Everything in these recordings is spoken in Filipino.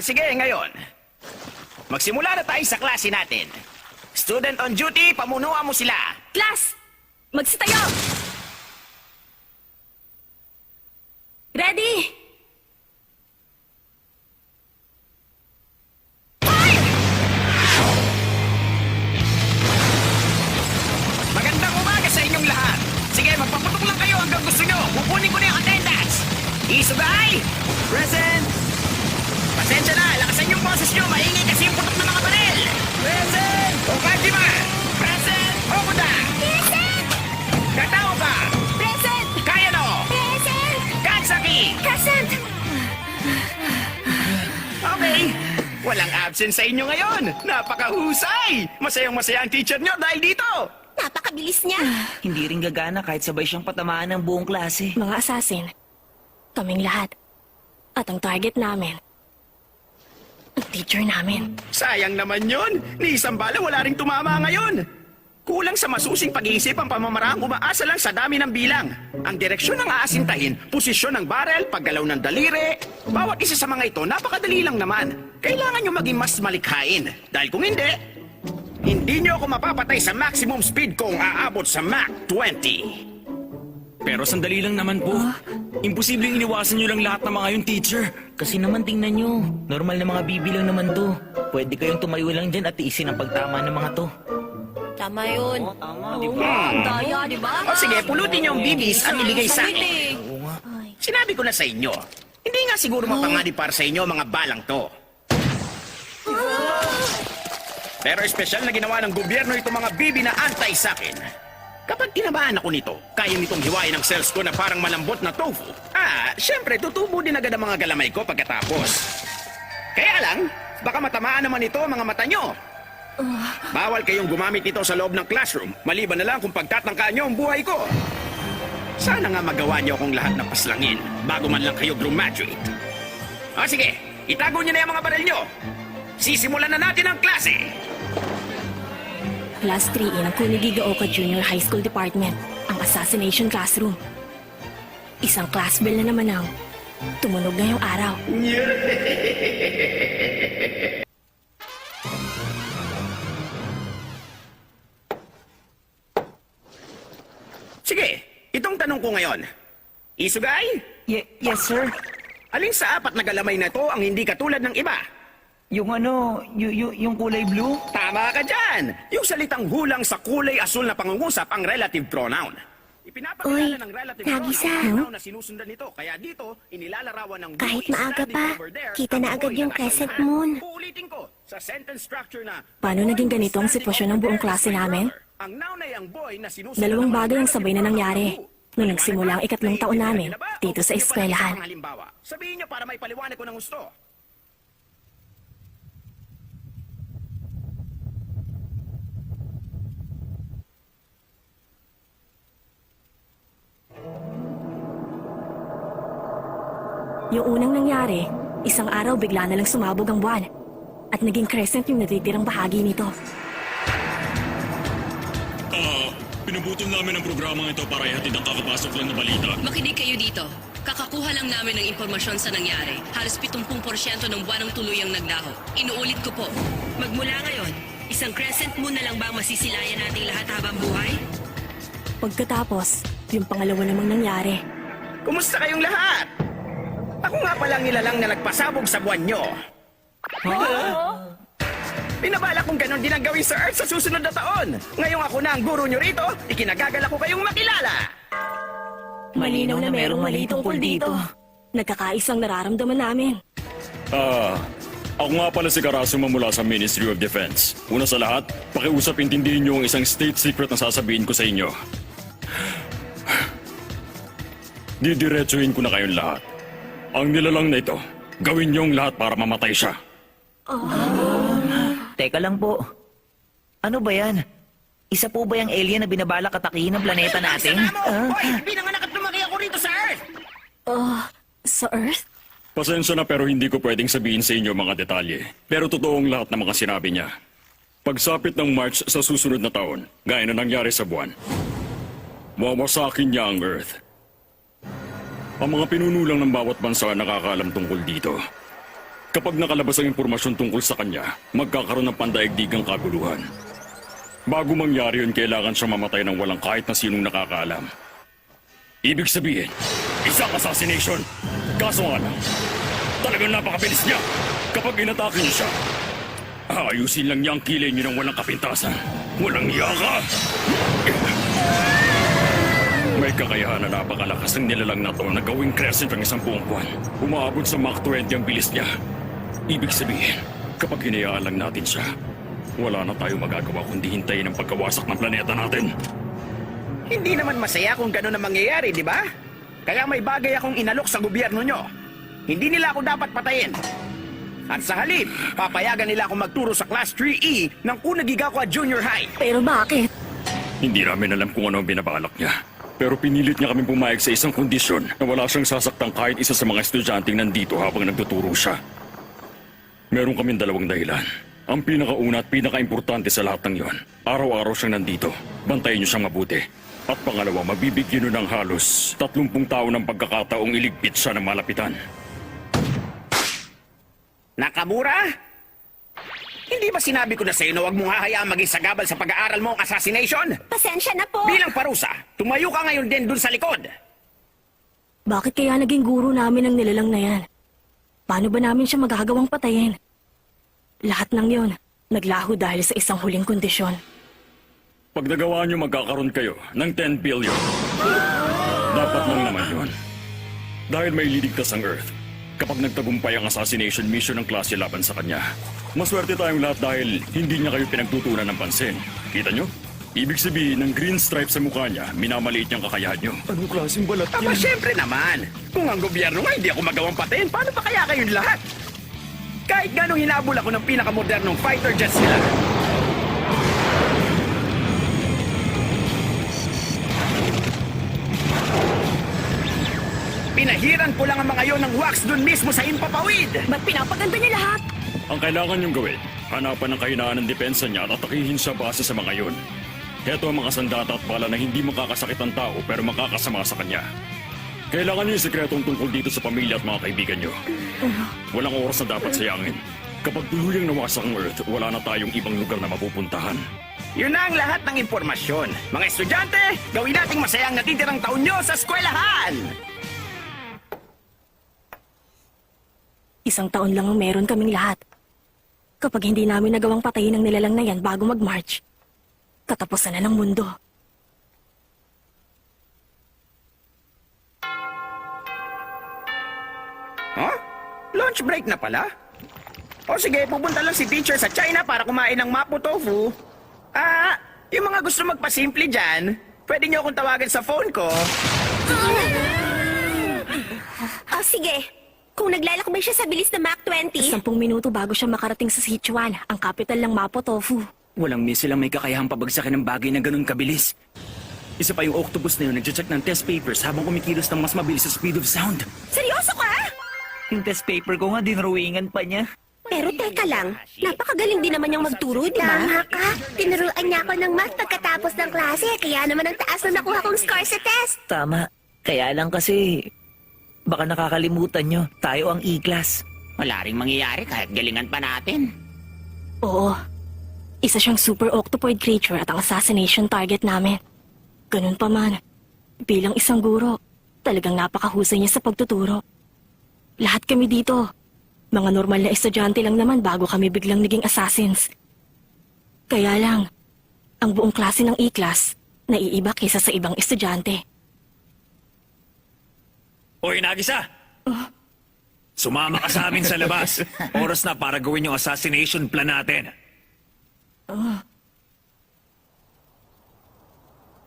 Sige, ngayon. Magsimula na tayo sa klase natin. Student on duty, pamunuan mo sila. Class! Magsitayo! Ready? Magandang umaga sa inyong lahat. Sige, magpaputok lang kayo hanggang gusto nyo. Kukunin ko na yung attendance. Isugay! Present! Pasensya na, lakasan yung boses nyo. Maingay kasi yung putok ng mga baril. Present! Okajima! Present! Okuda! Present! Katao ka! Present! Kayano! Present! Katsaki! Present! Okay. Walang absent sa inyo ngayon. Napakahusay! Masayang-masaya ang teacher nyo dahil dito. Napakabilis niya. Hindi rin gagana kahit sabay siyang patamaan ng buong klase. Mga assassin, kaming lahat. At ang target namin, ang teacher namin. Sayang naman yun. Ni isang bala wala ring tumama ngayon. Kulang sa masusing pag-iisip ang pamamaraang umaasa lang sa dami ng bilang. Ang direksyon ng aasintahin, posisyon ng barel, paggalaw ng daliri. Bawat isa sa mga ito, napakadali lang naman. Kailangan nyo maging mas malikhain. Dahil kung hindi nyo ako mapapatay sa maximum speed kung aabot sa Mach 20. Pero sandali lang naman po. Imposibleng iniwasan niyo lang lahat ng mga yung teacher. Kasi naman tingnan nyo, normal na mga bibi lang naman to. Pwede kayong tumayo lang dyan at tiisin ang pagtama ng mga to. Tama yun. Tama, Oo nga, ang daya, di ba? O sige, pulutin nyo ang bibis at ibigay sa akin. Oo nga. Sinabi ko na sa inyo, hindi nga siguro mapanganib para sa inyo mga balang to. Pero espesyal na ginawa ng gobyerno itong mga bibi na antay sa akin. Kapag tinamaan ako nito, kaya nitong hiwain ang cells ko na parang malambot na tofu. Syempre, tutubo din agad ang mga galamay ko pagkatapos. Kaya lang, baka matamaan naman ito ang mga mata nyo. Bawal kayong gumamit nito sa loob ng classroom, maliban na lang kung pagtatangkaan nyo ang buhay ko. Sana nga magawa nyo akong lahat ng paslangin bago man lang kayo graduate. Sige, itago nyo na yung mga baril nyo. Sisimulan na natin ang klase. Class 3 ng Kunigigaoka Junior High School Department, ang Assassination Classroom. Isang class bell na naman ang tumunog ngayong araw. Sige, itong tanong ko ngayon. Isugay, Yes, sir. alin sa apat na galamay na to ang hindi katulad ng iba? Yung yung kulay blue? Tama ka dyan! Yung salitang hulang sa kulay asul na pangungusap ang relative pronoun. Ipinapakilala Uy, ng relative Nagisa, pronoun ang no? pronoun na sinusundan nito. Kaya dito, inilalarawan ng blue Kahit is maaga standing pa, over there, kita ang na agad boy yung na nasa crescent unahan. moon. Uulitin ko, sa sentence structure na... Paano naging ganito ang sitwasyon ng buong klase namin? Ang noun ay ang boy na sinusundan Dalawang ng bagay ang relative sabay na pronoun nangyari ng blue. nung nagsimula ang ikatlong taon namin dito sa eskwelahan. Halimbawa, sabihin nyo para may paliwanag ko ng gusto. Yung unang nangyari, isang araw bigla na lang sumabog ang buwan at naging crescent yung natitirang bahagi nito. Pinuputol namin ang programang ito para ihatid ang kakapasok lang na balita. Makinig kayo dito. Kakakuha lang namin ng impormasyon sa nangyari. Halos 70% ng buwan ang tuluyang naglaho. Inuulit ko po. Magmula ngayon, isang crescent moon na lang ba ang masisilayan nating lahat habang buhay? Pagkatapos, yung pangalawa namang nangyari. Kumusta kayong lahat? Ako nga palang nilalang na nagpasabog sa buwan nyo. Pinabala kong ganon din ang gawin sa Earth sa susunod na taon. Ngayong ako na ang guro nyo rito, ikinagagala ko kayong makilala. Malinaw na merong mali tungkol dito. Nagkakaisang nararamdaman namin. Ako nga pala si Karasuma mula sa Ministry of Defense. Una sa lahat, pakiusap intindihin niyo ang isang state secret na sasabihin ko sa inyo. Didiretsuhin ko na kayong lahat. Ang nilalang na ito, gawin niyong lahat para mamatay siya. Teka lang po. Ano ba yan? Isa po ba yung alien na binabalak atakihin ng planeta natin? Hoy, pinanganak at lumaki ako rito sa Earth! Sa Earth? Pasensya na pero hindi ko pwedeng sabihin sa inyo mga detalye. Pero totoong lahat ng mga sinabi niya. Pagsapit ng March sa susunod na taon, gaya na nangyari sa buwan, wawasakin niya ang Earth. Ang mga pinunulang ng bawat bansa nakakaalam tungkol dito. Kapag nakalabas ang impormasyon tungkol sa kanya, magkakaroon ng pandaigdigang kaguluhan. Bago mangyari yun, kailangan siyang mamatay ng walang kahit na sinong nakakaalam. Ibig sabihin, isang assassination. Kaso nga lang, talagang napakabilis niya. Kapag inatake niyo siya, ayusin lang niya ang kilay niyo ng walang kapintasan. Walang yaka! May kakayahan na napakalakas ng nilalang na to na gawing crescent ang isang buong buwan. Umaabot sa Mach 20 ang bilis niya. Ibig sabihin, kapag hinayaan lang natin siya, wala na tayo magagawa kundi hintayin ang pagkawasak ng planeta natin. Hindi naman masaya kung gano'n ang mangyayari, di ba? Kaya may bagay akong inalok sa gobyerno nyo. Hindi nila ako dapat patayin. At sa halip, papayagan nila akong magturo sa Class 3E ng Kunagigawa Junior High. Pero bakit? Hindi namin alam kung ano ang binabalak niya. Pero pinilit niya kami pumayag sa isang kondisyon na wala siyang sasaktang kahit isa sa mga estudyanteng nandito habang nagtuturo siya. Meron kaming dalawang dahilan. Ang pinakauna at pinakaimportante sa lahat ng yon, araw-araw siyang nandito. Bantayan niyo siyang mabuti. At pangalawa, magbibigyan niyo ng halos 30 taon ng pagkakataong iligpit siya ng malapitan. Nakamura? Hindi ba sinabi ko na sa'yo na huwag mong hahayaang maging sagabal sa pag-aaral mo ang assassination? Pasensya na po. Bilang parusa, tumayo ka ngayon din dun sa likod. Bakit kaya naging guro namin ang nilalang na yan? Paano ba namin siya magagawang patayin? Lahat ng yon, naglaho dahil sa isang huling kondisyon. Pag nagawa niyo, magkakaroon kayo ng 10 billion. Dapat lang naman yun. Dahil may liligtas ang Earth kapag nagtagumpay ang assassination mission ng klase laban sa kanya. Maswerte tayong lahat dahil hindi niya kayo pinagtutunan ng pansin. Kita niyo? Ibig sabihin, ng green stripe sa mukha niya, minamaliit niyang kakayahan niyo. Anong klaseng balat Aba, syempre naman. Kung ang gobyerno nga hindi ako magawang patayin, paano pa kaya kayong lahat? Kahit ganong hinabol ako ng pinakamodernong fighter jets nila. Pinahiran ko lang ang mga yon ng wax dun mismo sa impapawid. Ba't pinapaganda niya lahat? Ang kailangan niyong gawin, hanapan ang kahinaan ng depensa niya at atakihin siya base sa mga yon. Heto ang mga sandata at bala na hindi makakasakit ang tao pero makakasama sa kanya. Kailangan niyo yung sekretong tungkol dito sa pamilya at mga kaibigan niyo. Walang oras na dapat sayangin. Kapag tuluyang nawasak ang Earth, wala na tayong ibang lugar na mapupuntahan. Yun na ang lahat ng impormasyon. Mga estudyante, gawin nating masayang natitirang taon nyo sa eskwelahan! Isang taon lang ang meron kaming lahat. Kapag hindi namin nagawang patayin ang nilalang na yan bago mag-march, katapusan na ng mundo. Huh? Lunch break na pala? O sige, pupunta lang si teacher sa China para kumain ng mapo tofu. Yung mga gusto magpasimple dyan, pwede niyo akong tawagan sa phone ko. Sige. Kung naglalakbay siya sa bilis na Mach 20, 10 minuto bago siya makarating sa Sichuan, ang capital ng Mapo Tofu. Walang missile ang may kakayahang pabagsakin ng bagay na ganun kabilis. Isa pa yung octopus na yun, nagche-check ng test papers habang kumikilos ng mas mabilis sa speed of sound. seryoso ka? Yung test paper ko nga, dinrawingan pa niya. Pero teka lang, napakagaling din naman niyang magturo, di ba? Tama ka. Tinuruan niya ako ng math pagkatapos ng klase, kaya naman ang taas na nakuha kong score sa test. Tama. Kaya lang kasi, baka nakakalimutan nyo, tayo ang E-class. Wala ring mangyayari kahit galingan pa natin. Oo. Isa siyang super octopoid creature at ang assassination target namin. Ganun pa man, bilang isang guro, talagang napakahusay niya sa pagtuturo. Lahat kami dito, mga normal na estudyante lang naman bago kami biglang naging assassins. Kaya lang, ang buong klase ng E-class, naiiba kaysa sa ibang estudyante. Hoy, Nagisa! Sumama ka sa amin sa labas. Oras na para gawin yung assassination plan natin.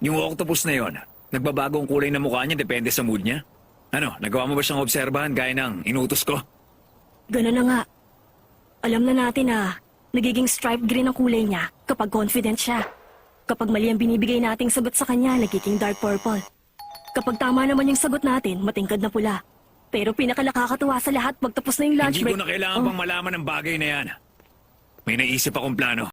Yung octopus na yon, nagbabago ang kulay ng mukha niya depende sa mood niya. Ano, nagawa mo ba siyang obserbahan gaya ng inutos ko? Ganun na nga. Alam na natin na nagiging striped green ang kulay niya kapag confident siya. Kapag mali ang binibigay nating sagot sa kanya, nagiging dark purple. Kapag tama naman yung sagot natin, matingkad na pula. Pero pinakalakakatuwa sa lahat, pagtapos na yung lunch Hindi break... ko na kailangan pang malaman ng bagay na yan. May naisip akong plano.